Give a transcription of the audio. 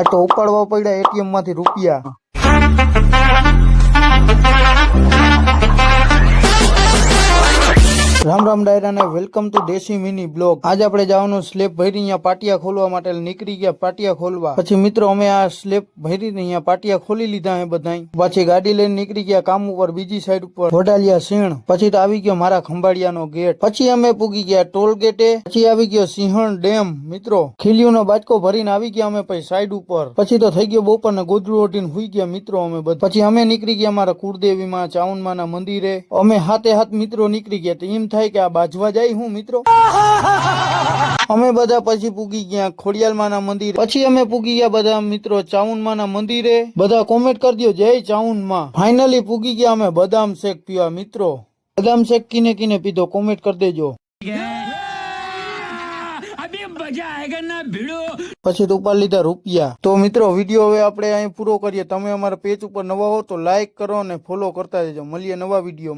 આ તો ઉપાડવા પડ્યા એટીએમ માંથી રૂપિયા। રામ રામ ડાયરા ને વેલકમ ટુ દેશી મિની બ્લોગ। આજે આપણે જવાનું સ્લેબ ભરી અહીંયા પાટિયા ખોલવા માટે નીકળી ગયા પાટિયા ખોલવા। પછી મિત્રો અમે આ સ્લેબ ભરીને અહીંયા પાટિયા ખોલી લીધા હે બધાય। પછી ગાડી લઈને નીકળી ગયા કામ ઉપર બીજી સાઈડ ઉપર વડાલિયા સીણ। પછી તો આવી ગયો મારા ખંભાળિયાનો ગેટ। પછી અમે પૂગી ગયા ટોલ ગેટે। પછી આવી ગયો સિંહણ ડેમ। મિત્રો ખીલીઓનો બાજકો ભરીને આવી ગયા અમે પછી સાઈડ ઉપર। પછી તો થઈ ગયો બપોર ને ગોદડું ઓઢીને હુઈ ગયા મિત્રો અમે બધા। પછી અમે નીકળી ગયા મારા કુળદેવી માં ચાઉનમાં ના મંદિરે। અમે હાથે હાથ મિત્રો નીકળી ગયા। તો એમ થાય કે આ બાજવા જાય હું મિત્રો। અમે બધા પછી પૂગી ગયા ખોડિયાલમાં ના મંદિર। પછી અમે પૂગી ગયા બધા મિત્રો ચાઉનમાં ના મંદિરે। બધા કોમેન્ટ કરી દો જય ચાઉનમાં। ફાઇનલી પૂગી ગયા અમે બદામ શેક પીવા મિત્રો। બદામ શેક કિને કિને પીધો કોમેન્ટ કરી દેજો। પછી તો ઉપર લીધા રૂપિયા। તો મિત્રો વિડીયો હવે આપણે અહીં પૂરો કરીએ। તમે અમારા પેજ ઉપર નવા હો તો લાઈક કરો અને ફોલો કરતા જજો। મળીએ નવા વિડીયો।